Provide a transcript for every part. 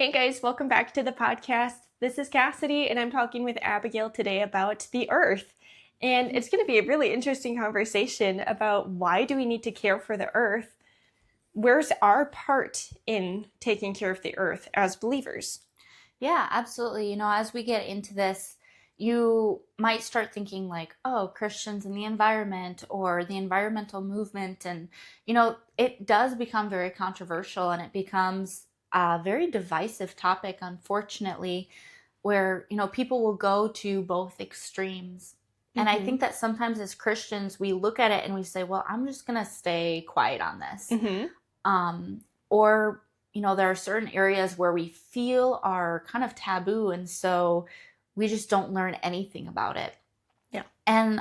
Hey guys, welcome back to the podcast. This is Cassidy, and I'm talking with Abigail today about the earth. And it's going to be a really interesting conversation about why do we need to care for the earth? Where's our part in taking care of the earth as believers? Yeah, absolutely. As we get into this, you might start thinking like, oh, Christians and the environment or the environmental movement. And, it does become very controversial and it becomes a very divisive topic, unfortunately, where, people will go to both extremes. And I think that sometimes as Christians, we look at it and we say, well, I'm just going to stay quiet on this. Or there are certain areas where we feel are kind of taboo, and so we just don't learn anything about it. Yeah. And,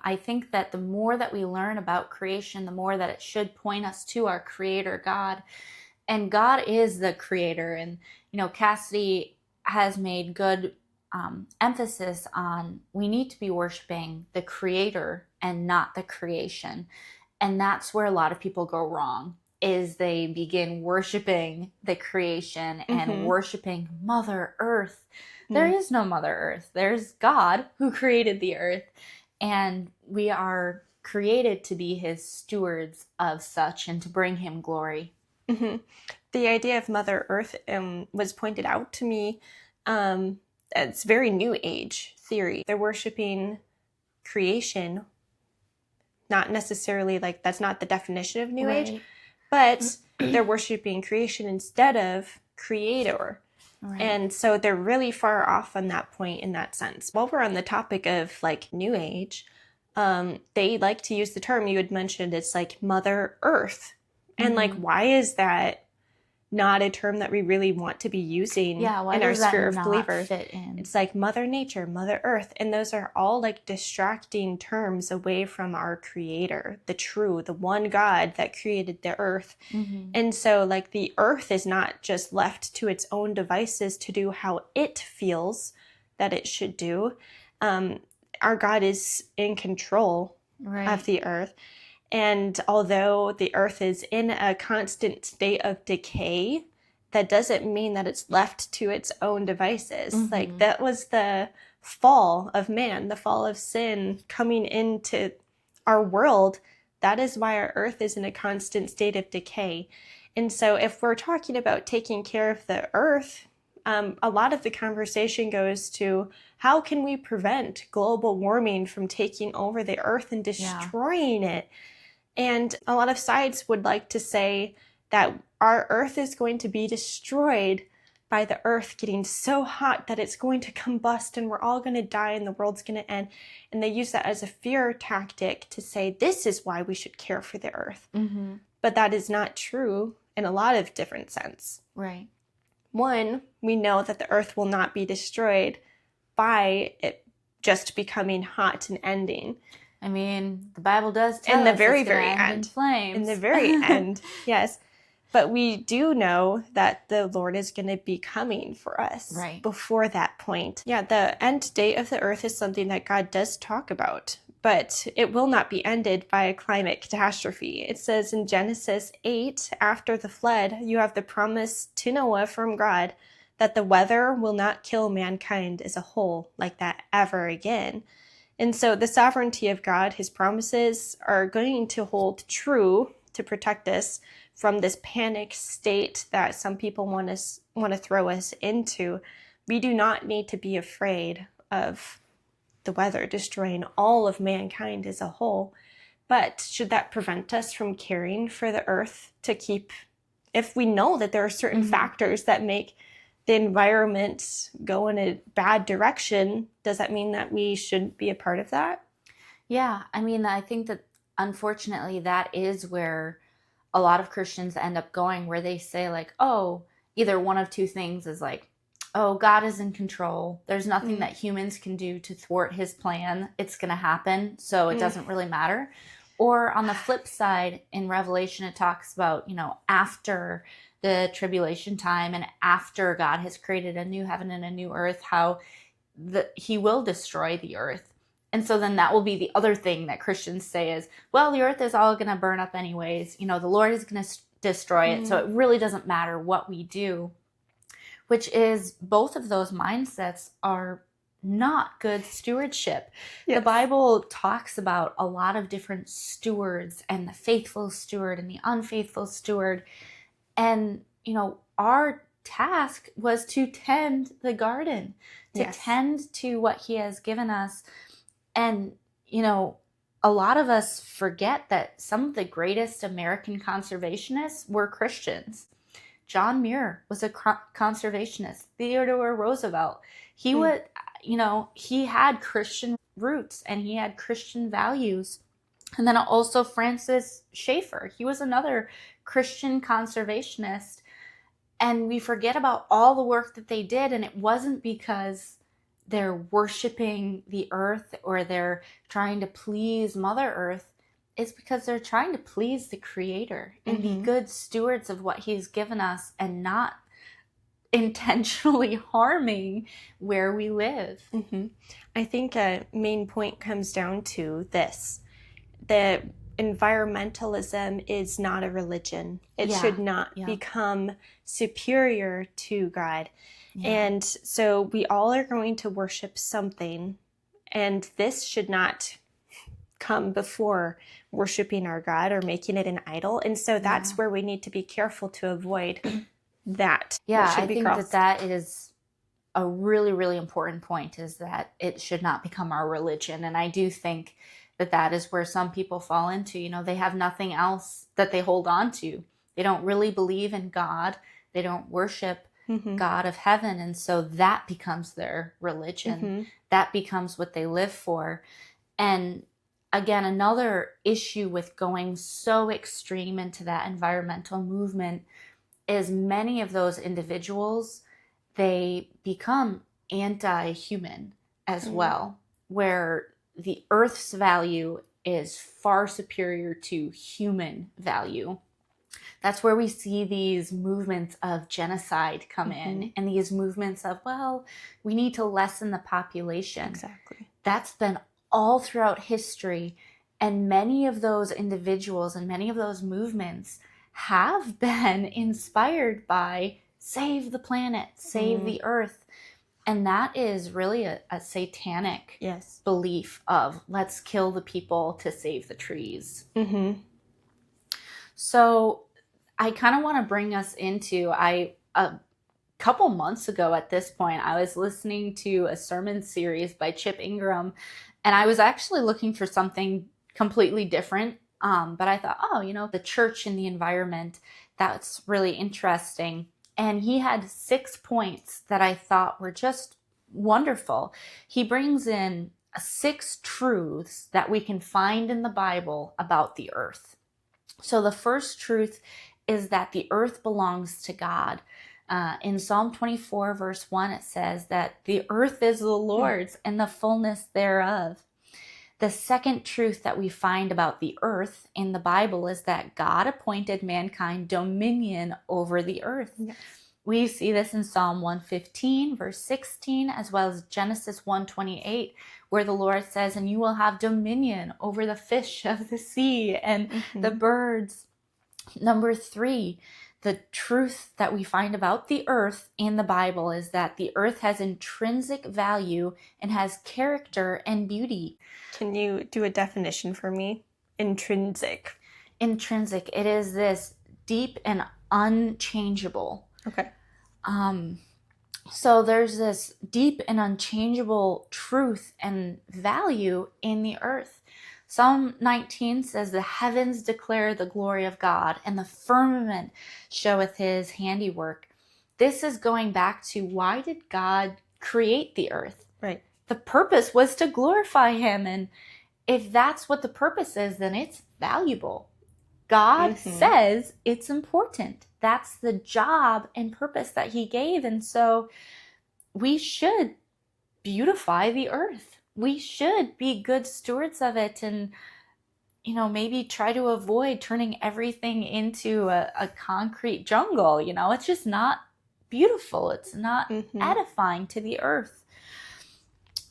I think that the more that we learn about creation, the more that it should point us to our Creator, God. And God is the Creator. And, Cassidy has made good emphasis on we need to be worshiping the Creator and not the creation. And that's where a lot of people go wrong. Is they begin worshiping the creation and worshiping Mother Earth. There is no Mother Earth. There's God who created the earth. And we are created to be his stewards of such and to bring him glory. The idea of Mother Earth was pointed out to me. It's very New Age theory. They're worshiping creation, not necessarily like that's not the definition of New Age. But they're worshiping creation instead of Creator. Right. And so they're really far off on that point in that sense. While we're on the topic of like New Age, they like to use the term you had mentioned. It's like Mother Earth. And like, why is that not a term that we really want to be using in our sphere of believers? It's like Mother Nature, Mother Earth. And those are all like distracting terms away from our Creator, the true, the one God that created the earth. And so like the earth is not just left to its own devices to do how it feels that it should do. Our God is in control of the earth. And although the earth is in a constant state of decay, that doesn't mean that it's left to its own devices. Like that was the fall of man, the fall of sin coming into our world. That is why our earth is in a constant state of decay. And so if we're talking about taking care of the earth, a lot of the conversation goes to how can we prevent global warming from taking over the earth and destroying it? And a lot of sides would like to say that our earth is going to be destroyed by the earth getting so hot that it's going to combust and we're all going to die and the world's going to end. And they use that as a fear tactic to say this is why we should care for the earth. But that is not true in a lot of different sense. Right. One, we know that the earth will not be destroyed by it just becoming hot and ending. I mean, the Bible does tell us in the very end end. In flames. In the very end, yes. But we do know that the Lord is going to be coming for us before that point. Yeah, the end date of the earth is something that God does talk about, but it will not be ended by a climate catastrophe. It says in Genesis 8, after the flood, you have the promise to Noah from God that the weather will not kill mankind as a whole like that ever again. And so the sovereignty of God, his promises are going to hold true to protect us from this panic state that some people want to throw us into. We do not need to be afraid of the weather destroying all of mankind as a whole. But should that prevent us from caring for the earth to keep, if we know that there are certain factors that make the environment go in a bad direction, does that mean that we shouldn't be a part of that? Yeah, I mean, I think that unfortunately that is where a lot of Christians end up going, where they say like, oh, either one of two things is like, oh, God is in control. There's nothing that humans can do to thwart his plan. It's going to happen, so it doesn't really matter. Or on the flip side, in Revelation, it talks about, after the tribulation time and after God has created a new heaven and a new earth, how he will destroy the earth. And so then that will be the other thing that Christians say is, well, the earth is all going to burn up anyways. The Lord is going to destroy it. So it really doesn't matter what we do. which is both of those mindsets are not good stewardship. Yes. The Bible talks about a lot of different stewards, and the faithful steward and the unfaithful steward. And, our task was to tend the garden, to tend to what he has given us. And, a lot of us forget that some of the greatest American conservationists were Christians. John Muir was a conservationist. Theodore Roosevelt, he would, he had Christian roots and he had Christian values. And then also Francis Schaeffer, he was another Christian conservationist. And we forget about all the work that they did. And it wasn't because they're worshiping the earth or they're trying to please Mother Earth. It's because they're trying to please the Creator and be good stewards of what he's given us and not intentionally harming where we live. I think a main point comes down to this, that environmentalism is not a religion. It should not become superior to God. And so we all are going to worship something, and this should not come before worshiping our God or making it an idol. And so that's where we need to be careful to avoid that. I think that is a really, really important point, is that it should not become our religion. And I do think that is where some people fall into. They have nothing else that they hold on to. They don't really believe in God. They don't worship God of heaven. And so that becomes their religion. That becomes what they live for. And again, another issue with going so extreme into that environmental movement is many of those individuals, they become anti-human as well, where the earth's value is far superior to human value. That's where we see these movements of genocide come in, and these movements of, we need to lessen the population. Exactly. That's been all throughout history. And many of those individuals and many of those movements have been inspired by save the planet, save the earth. And that is really a satanic belief of let's kill the people to save the trees. So I kind of want to bring us into, a couple months ago at this point, I was listening to a sermon series by Chip Ingram, and I was actually looking for something completely different. But I thought, the church and the environment, that's really interesting. And he had 6 points that I thought were just wonderful. He brings in 6 truths that we can find in the Bible about the earth. So the first truth is that the earth belongs to God. In Psalm 24, verse 1, it says that the earth is the Lord's and the fullness thereof. The second truth that we find about the earth in the Bible is that God appointed mankind dominion over the earth. Yes. We see this in Psalm 115, verse 16, as well as Genesis 1:28, where the Lord says, and you will have dominion over the fish of the sea and the birds. Number 3, the truth that we find about the earth in the Bible is that the earth has intrinsic value and has character and beauty. Can you do a definition for me? Intrinsic. Intrinsic. It is this deep and unchangeable. Okay. So there's this deep and unchangeable truth and value in the earth. Psalm 19 says, the heavens declare the glory of God, and the firmament showeth his handiwork. This is going back to, why did God create the earth? Right. The purpose was to glorify him. And if that's what the purpose is, then it's valuable. God says it's important. That's the job and purpose that he gave. And so we should beautify the earth. We should be good stewards of it, and, maybe try to avoid turning everything into a concrete jungle. It's just not beautiful. It's not edifying to the earth.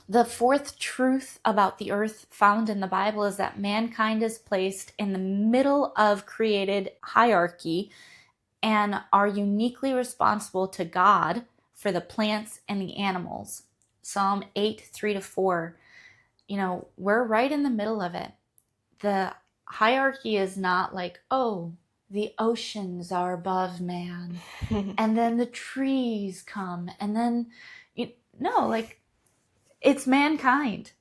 The fourth truth about the earth found in the Bible is that mankind is placed in the middle of created hierarchy and are uniquely responsible to God for the plants and the animals. Psalm 8, 3-4. We're right in the middle of it. The hierarchy is not like, oh, the oceans are above man, and then the trees come, and then, no, like, it's mankind.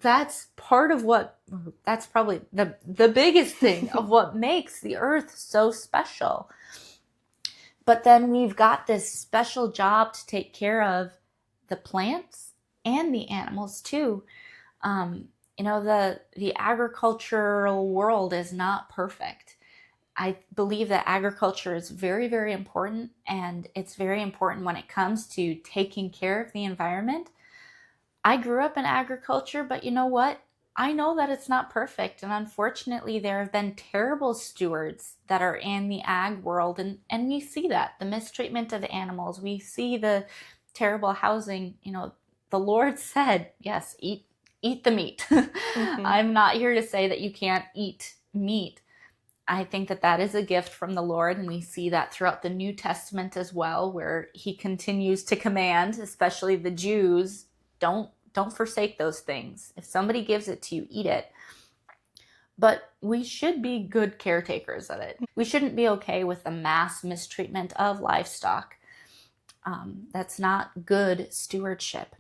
That's probably the biggest thing of what makes the earth so special. But then we've got this special job to take care of the plants and the animals too. The agricultural world is not perfect. I believe that agriculture is very, very important, and it's very important when it comes to taking care of the environment. I grew up in agriculture, but you know what? I know that it's not perfect, and unfortunately there have been terrible stewards that are in the ag world, and we see that, the mistreatment of animals. We see the terrible housing. The Lord said, yes, eat the meat. Mm-hmm. I'm not here to say that you can't eat meat. I think that is a gift from the Lord, and we see that throughout the New Testament as well, where he continues to command, especially the Jews, don't forsake those things. If somebody gives it to you, eat it. But we should be good caretakers of it. We shouldn't be okay with the mass mistreatment of livestock. That's not good stewardship.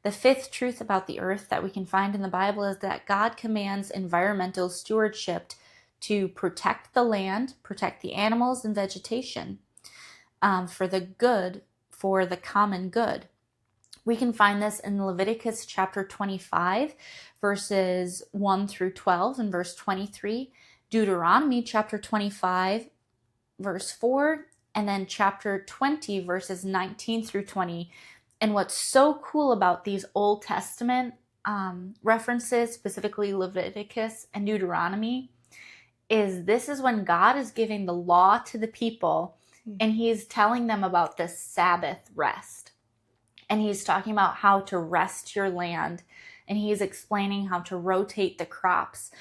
The fifth truth about the earth that we can find in the Bible is that God commands environmental stewardship to protect the land, protect the animals and vegetation, for the common good. We can find this in Leviticus chapter 25, verses 1-12 and verse 23, Deuteronomy chapter 25, verse 4, and then chapter 20, verses 19-20. And what's so cool about these Old Testament references, specifically Leviticus and Deuteronomy, is this is when God is giving the law to the people, and he's telling them about the Sabbath rest. And he's talking about how to rest your land, and he's explaining how to rotate the crops.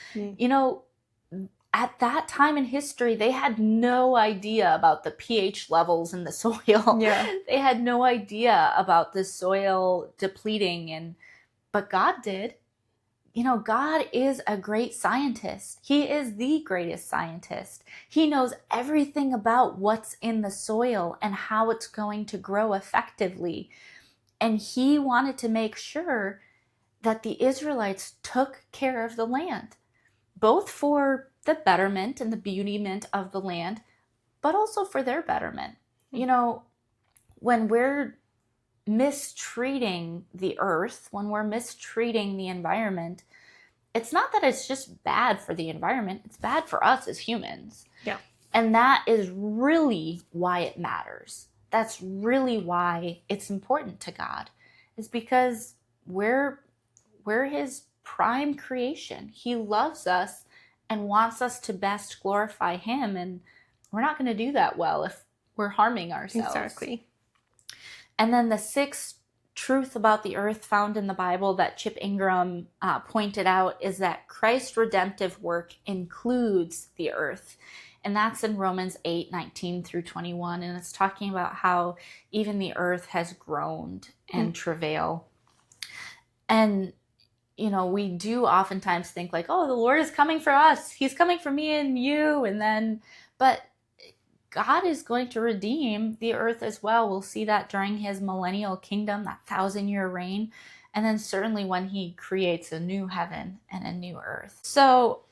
At that time in history, they had no idea about the pH levels in the soil. Yeah. They had no idea about the soil depleting, but God did. God is a great scientist. He is the greatest scientist. He knows everything about what's in the soil and how it's going to grow effectively. And he wanted to make sure that the Israelites took care of the land, both for the betterment and the beautyment of the land, but also for their betterment. When we're mistreating the earth, when we're mistreating the environment, it's not that it's just bad for the environment, it's bad for us as humans. Yeah. And that is really why it matters. That's really why it's important to God, is because we're his prime creation. He loves us and wants us to best glorify him, and we're not going to do that well if we're harming ourselves. Exactly. And then the sixth truth about the earth found in the Bible that Chip Ingram pointed out is that Christ's redemptive work includes the earth. And that's in Romans 8:19-21. And it's talking about how even the earth has groaned and travail. And, we do oftentimes think like, oh, the Lord is coming for us. He's coming for me and you. But God is going to redeem the earth as well. We'll see that during his millennial kingdom, that 1,000-year reign. And then certainly when he creates a new heaven and a new earth. So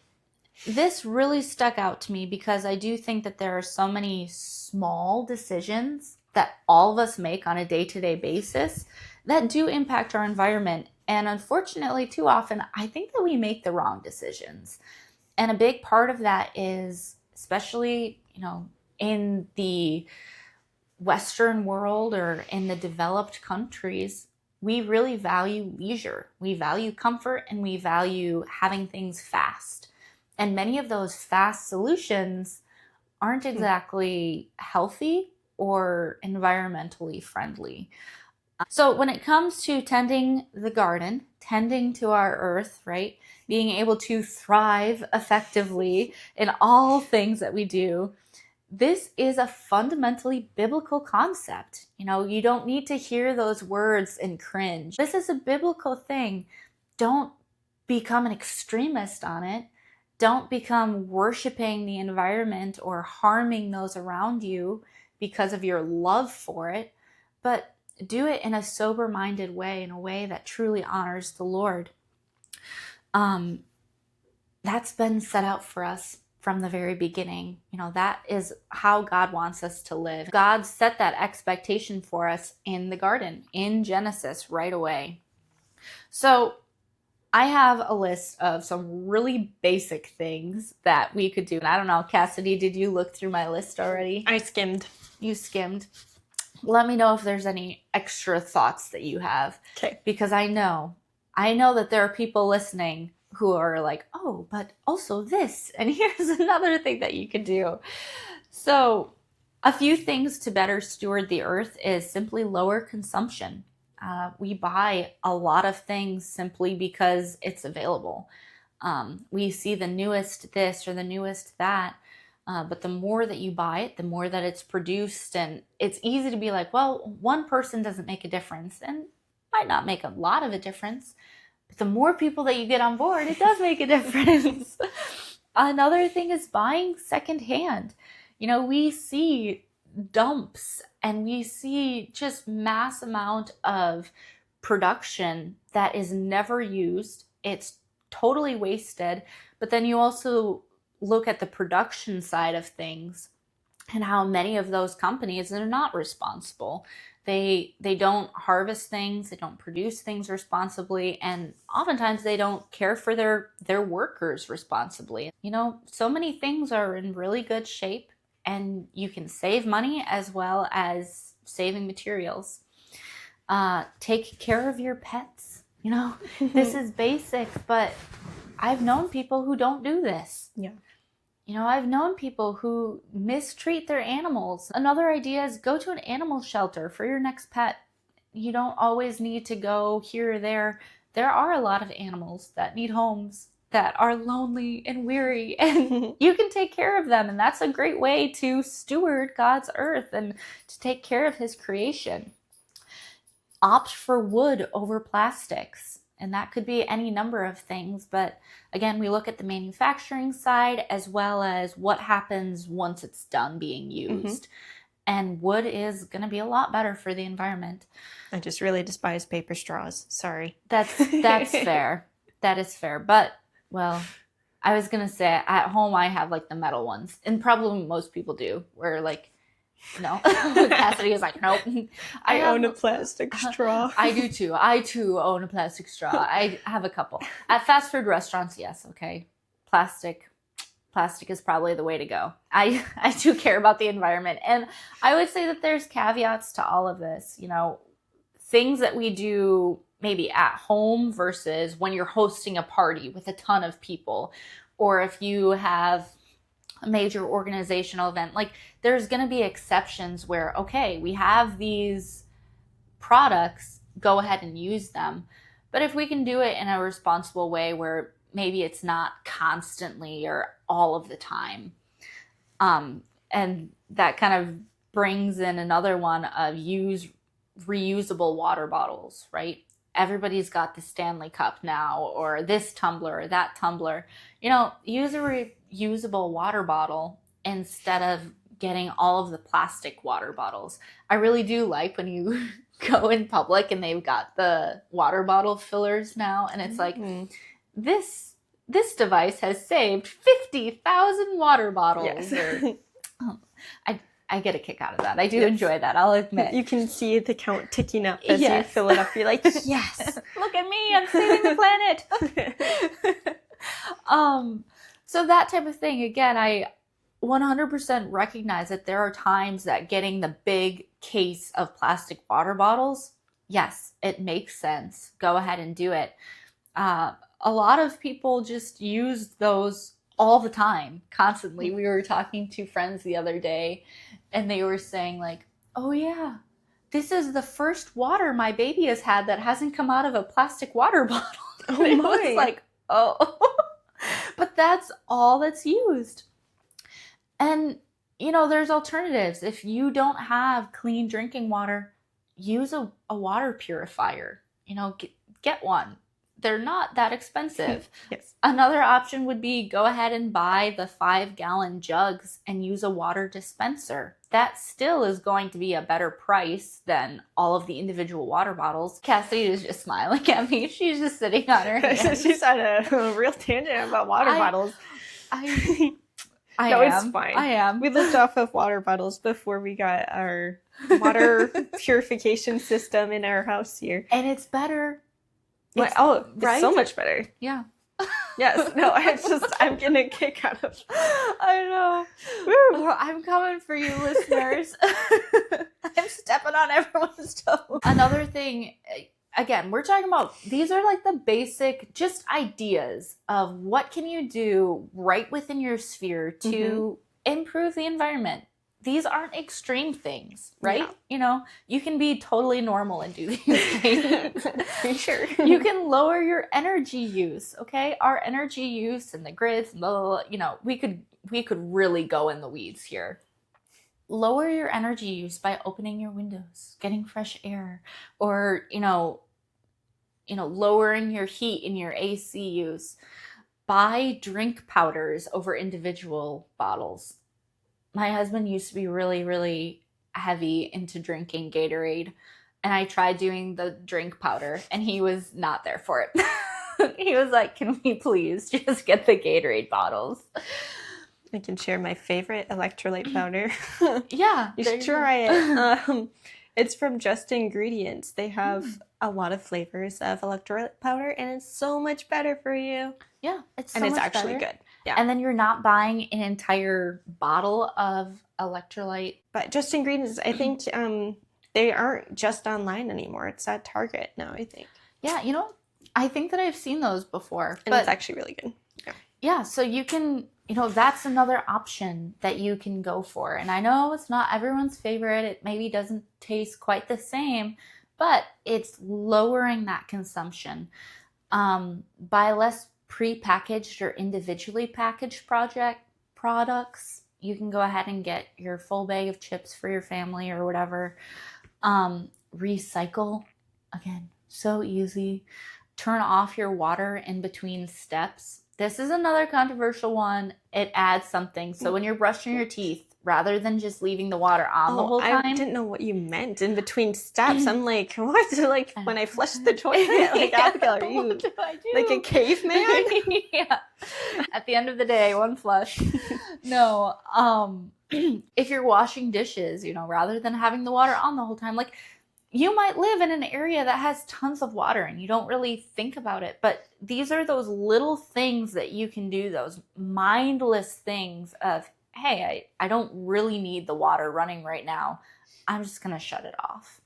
this really stuck out to me because I do think that there are so many small decisions that all of us make on a day-to-day basis that do impact our environment. And unfortunately, too often, I think that we make the wrong decisions. And a big part of that is, especially, in the Western world or in the developed countries, we really value leisure. We value comfort, and we value having things fast. And many of those fast solutions aren't exactly healthy or environmentally friendly. So when it comes to tending the garden, tending to our earth, right, being able to thrive effectively in all things that we do, this is a fundamentally biblical concept. You don't need to hear those words and cringe. This is a biblical thing. Don't become an extremist on it. Don't become worshiping the environment or harming those around you because of your love for it, but do it in a sober-minded way, in a way that truly honors the Lord. That's been set out for us from the very beginning. That is how God wants us to live. God set that expectation for us in the garden, in Genesis, right away. So I have a list of some really basic things that we could do. And I don't know, Cassidy, did you look through my list already? I skimmed. You skimmed. Let me know if there's any extra thoughts that you have. Okay. Because I know that there are people listening who are like, oh, but also this, and here's another thing that you could do. So a few things to better steward the earth is simply lower consumption. We buy a lot of things simply because it's available. We see the newest this or the newest that, but the more that you buy it, the more that it's produced, and it's easy to be like, well, one person doesn't make a difference, and might not make a lot of a difference. But the more people that you get on board, it does make a difference. Another thing is buying secondhand. We see dumps and we see just mass amount of production that is never used. It's totally wasted. But then you also look at the production side of things and how many of those companies are not responsible. They don't harvest things, they don't produce things responsibly, and oftentimes they don't care for their workers responsibly. So many things are in really good shape, and you can save money as well as saving materials. Take care of your pets. This is basic, but I've known people who don't do this. Yeah. I've known people who mistreat their animals. Another idea is go to an animal shelter for your next pet. You don't always need to go here or there. There are a lot of animals that need homes, that are lonely and weary, and you can take care of them. And that's a great way to steward God's earth and to take care of his creation. Opt for wood over plastics. And that could be any number of things. But again, we look at the manufacturing side as well as what happens once it's done being used. Mm-hmm. And wood is going to be a lot better for the environment. I just really despise paper straws. Sorry. That's fair. That is fair. But, well, I was going to say at home I have like the metal ones. And probably most people do. Where like, no. Cassidy is like, nope. I own a plastic straw. I do too. I too own a plastic straw. I have a couple. At fast food restaurants, yes, okay. Plastic is probably the way to go. I do care about the environment. And I would say that there's caveats to all of this. Things that we do maybe at home versus when you're hosting a party with a ton of people. Or if you have a major organizational event, like there's going to be exceptions where, okay, we have these products, go ahead and use them. But if we can do it in a responsible way where maybe it's not constantly or all of the time. And that kind of brings in another one of reusable water bottles, right? Everybody's got the Stanley Cup now, or this tumbler, or that tumbler. Use a reusable water bottle instead of getting all of the plastic water bottles. I really do like when you go in public and they've got the water bottle fillers now, and it's like, this device has saved 50,000 water bottles. Yes. I get a kick out of that. I do enjoy that, I'll admit. You can see the count ticking up as you fill it up. You're like, yes, look at me, I'm saving the planet. So that type of thing, again, I 100% recognize that there are times that getting the big case of plastic water bottles, yes, it makes sense. Go ahead and do it. A lot of people just use those all the time, constantly. We were talking to friends the other day, and they were saying like, oh yeah, this is the first water my baby has had that hasn't come out of a plastic water bottle. Oh it my. was like, oh. But that's all that's used. And there's alternatives. If you don't have clean drinking water, use a water purifier. Get one. They're not that expensive. Yes. Another option would be go ahead and buy the 5-gallon jugs and use a water dispenser. That still is going to be a better price than all of the individual water bottles. Cassie is just smiling at me. She's just sitting on her hands. She's on a real tangent about water bottles. It's fine. I am. We lived off of water bottles before we got our water purification system in our house here. And it's better. It's so much better. Yeah. Yes. No, I'm getting a kick out of I know. Well, I'm coming for you, listeners. I'm stepping on everyone's toes. Another thing, again, we're talking about, these are like the basic, just ideas of what can you do right within your sphere to improve the environment. These aren't extreme things, right? Yeah. You can be totally normal and do these things. Sure. You can lower your energy use, okay? Our energy use and the grids, blah, blah, blah, we could really go in the weeds here. Lower your energy use by opening your windows, getting fresh air, or, lowering your heat in your AC use. Buy drink powders over individual bottles. My husband used to be really, really heavy into drinking Gatorade, and I tried doing the drink powder, and he was not there for it. He was like, "Can we please just get the Gatorade bottles?" I can share my favorite electrolyte powder. Yeah. You should try it. It's from Just Ingredients. They have a lot of flavors of electrolyte powder, and it's so much better for you. Yeah, it's actually good. Yeah. And then you're not buying an entire bottle of electrolyte. But Just Ingredients, I think they aren't just online anymore. It's at Target now, I think. Yeah, I think that I've seen those before. And it's actually really good. Yeah. Yeah, so you can, that's another option that you can go for. And I know it's not everyone's favorite. It maybe doesn't taste quite the same, but it's lowering that consumption. Buy less pre-packaged or individually packaged products. You can go ahead and get your full bag of chips for your family or whatever. Recycle. Again, so easy. Turn off your water in between steps. This is another controversial one. It adds something. So when you're brushing your teeth, rather than just leaving the water on the whole time. I didn't know what you meant in between steps. I'm like, what? Like when I flush the toilet? Like, Abigail, are you like a caveman? Yeah. At the end of the day, one flush. No. If you're washing dishes, rather than having the water on the whole time, like you might live in an area that has tons of water and you don't really think about it. But these are those little things that you can do, those mindless things of, hey, I don't really need the water running right now. I'm just going to shut it off.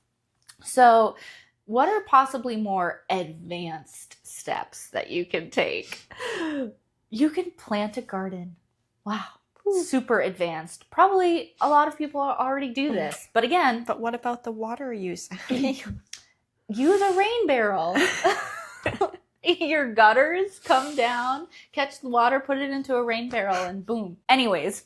So what are possibly more advanced steps that you can take? You can plant a garden. Wow. Super advanced. Probably a lot of people already do this. But again. But what about the water use? Use a rain barrel. Your gutters come down, catch the water, put it into a rain barrel, and boom. Anyways,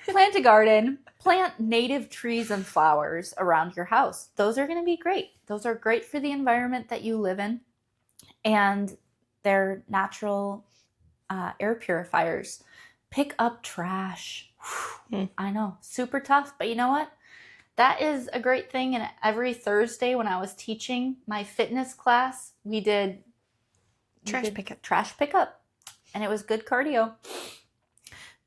plant a garden. Plant native trees and flowers around your house. Those are going to be great. Those are great for the environment that you live in. And they're natural air purifiers. Pick up trash. I know, super tough, but you know what? That is a great thing. And every Thursday when I was teaching my fitness class, we did trash pickup. And it was good cardio.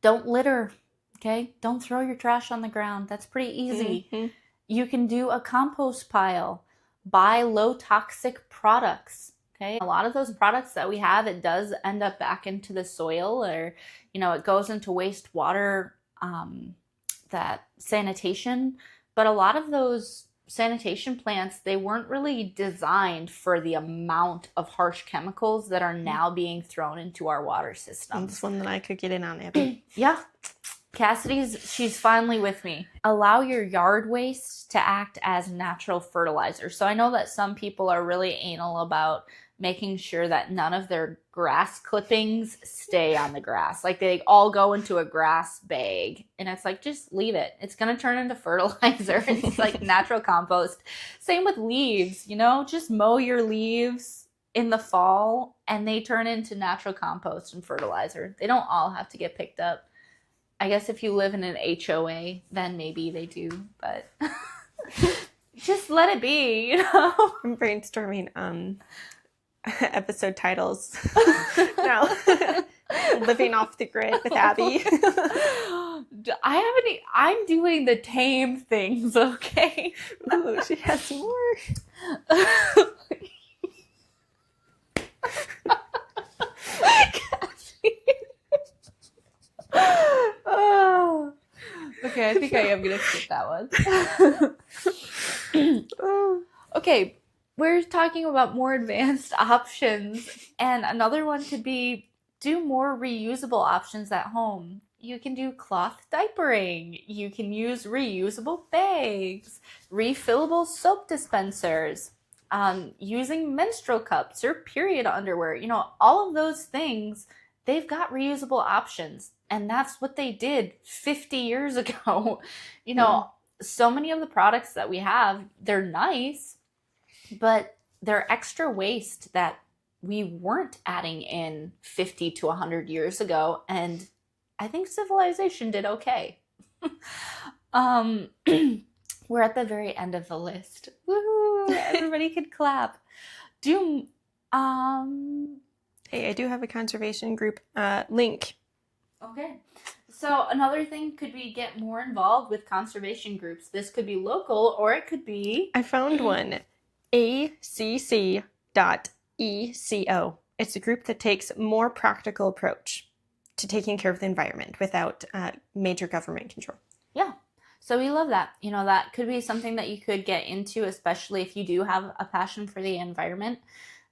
Don't litter, okay? Don't throw your trash on the ground. That's pretty easy. Mm-hmm. You can do a compost pile. Buy low toxic products. Okay, a lot of those products that we have, it does end up back into the soil, or, it goes into wastewater, that sanitation. But a lot of those sanitation plants, they weren't really designed for the amount of harsh chemicals that are now being thrown into our water systems. That's one that I could get in on, Abby. Yeah. She's finally with me. Allow your yard waste to act as natural fertilizer. So I know that some people are really anal about making sure that none of their grass clippings stay on the grass. Like they all go into a grass bag, and it's like, just leave it. It's going to turn into fertilizer. It's like natural compost. Same with leaves, just mow your leaves in the fall and they turn into natural compost and fertilizer. They don't all have to get picked up. I guess if you live in an HOA, then maybe they do, but just let it be, I'm brainstorming episode titles now. Living off the grid with Abby. I'm doing the tame things, okay? Ooh, she has more. Oh. Okay, I think I am gonna skip that one. Okay, we're talking about more advanced options, and another one could be do more reusable options at home. You can do cloth diapering, you can use reusable bags, refillable soap dispensers, using menstrual cups or period underwear. All of those things, they've got reusable options. And that's what they did 50 years ago. So many of the products that we have, they're nice, but they're extra waste that we weren't adding in 50 to 100 years ago. And I think civilization did okay. We're at the very end of the list. Woohoo! Everybody could clap. Hey, I do have a conservation group link. Okay. So another thing could be get more involved with conservation groups. This could be local, or it could be... I found one. acc.eco. It's a group that takes a more practical approach to taking care of the environment without major government control. Yeah. So we love that. That could be something that you could get into, especially if you do have a passion for the environment.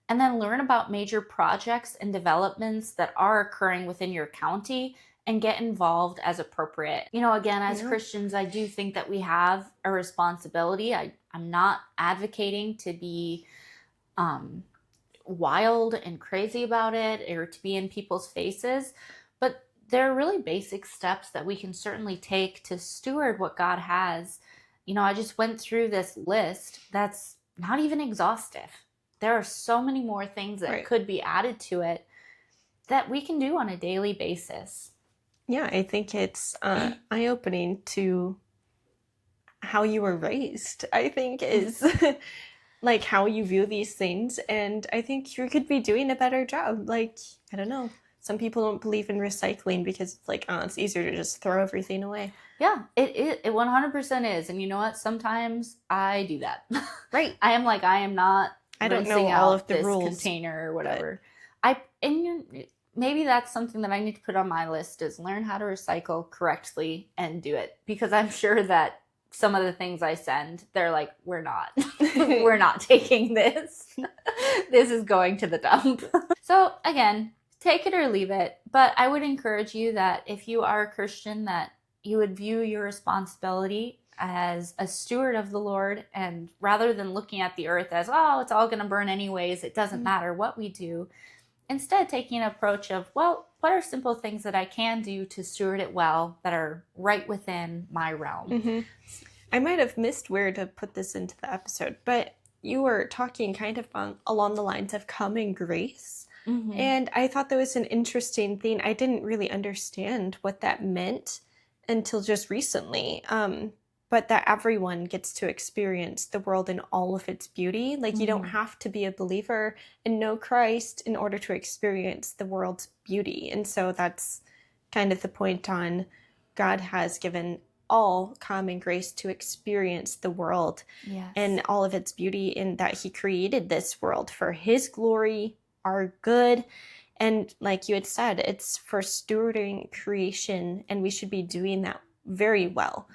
And then learn about major projects and developments that are occurring within your county and get involved as appropriate. Again, as Christians, I do think that we have a responsibility. I'm not advocating to be wild and crazy about it or to be in people's faces, but there are really basic steps that we can certainly take to steward what God has. I just went through this list that's not even exhaustive. There are so many more things that could be added to it that we can do on a daily basis. Yeah, I think it's eye-opening to how you were raised, I think, is like how you view these things. And I think you could be doing a better job. Like, I don't know. Some people don't believe in recycling because it's like, it's easier to just throw everything away. Yeah, it 100% is. And you know what? Sometimes I do that. Right. I am not... I don't know all of the rules. Container or whatever. Maybe that's something that I need to put on my list is learn how to recycle correctly and do it. Because I'm sure that some of the things I send, they're like, we're not taking this. This is going to the dump. So again, take it or leave it. But I would encourage you that if you are a Christian, that you would view your responsibility as a steward of the Lord, and rather than looking at the earth as, it's all going to burn anyways, it doesn't matter what we do, instead taking an approach of, what are simple things that I can do to steward it well that are right within my realm? Mm-hmm. I might have missed where to put this into the episode, but you were talking kind of along the lines of common grace. Mm-hmm. And I thought that was an interesting thing. I didn't really understand what that meant until just recently. But that everyone gets to experience the world in all of its beauty. Like, you don't have to be a believer and know Christ in order to experience the world's beauty. And so that's kind of the point on God has given all common grace to experience the world and all of its beauty, in that he created this world for his glory, our good. And like you had said, it's for stewarding creation, and we should be doing that very well.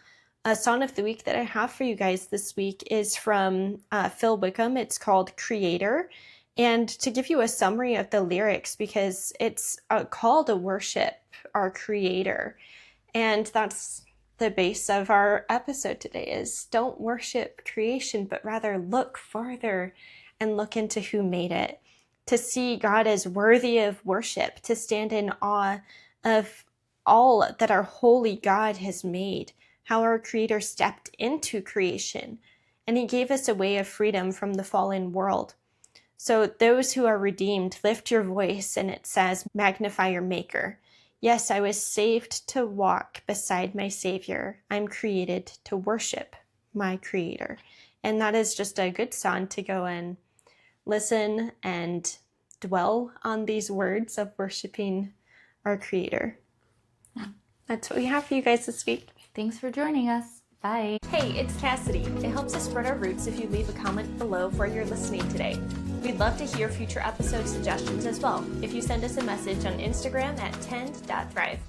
A song of the week that I have for you guys this week is from Phil Wickham. It's called Creator. And to give you a summary of the lyrics, because it's a call to worship our Creator. And that's the base of our episode today, is don't worship creation, but rather look farther and look into who made it. to see God as worthy of worship, to stand in awe of all that our holy God has made, how our Creator stepped into creation, and He gave us a way of freedom from the fallen world. So those who are redeemed, lift your voice, and it says, magnify your Maker. Yes, I was saved to walk beside my Savior. I'm created to worship my Creator. And that is just a good song to go and listen and dwell on these words of worshiping our Creator. That's what we have for you guys this week. Thanks for joining us. Bye. Hey, it's Cassidy. It helps us spread our roots if you leave a comment below where you're listening today. We'd love to hear future episode suggestions as well if you send us a message on Instagram at tend.thrive.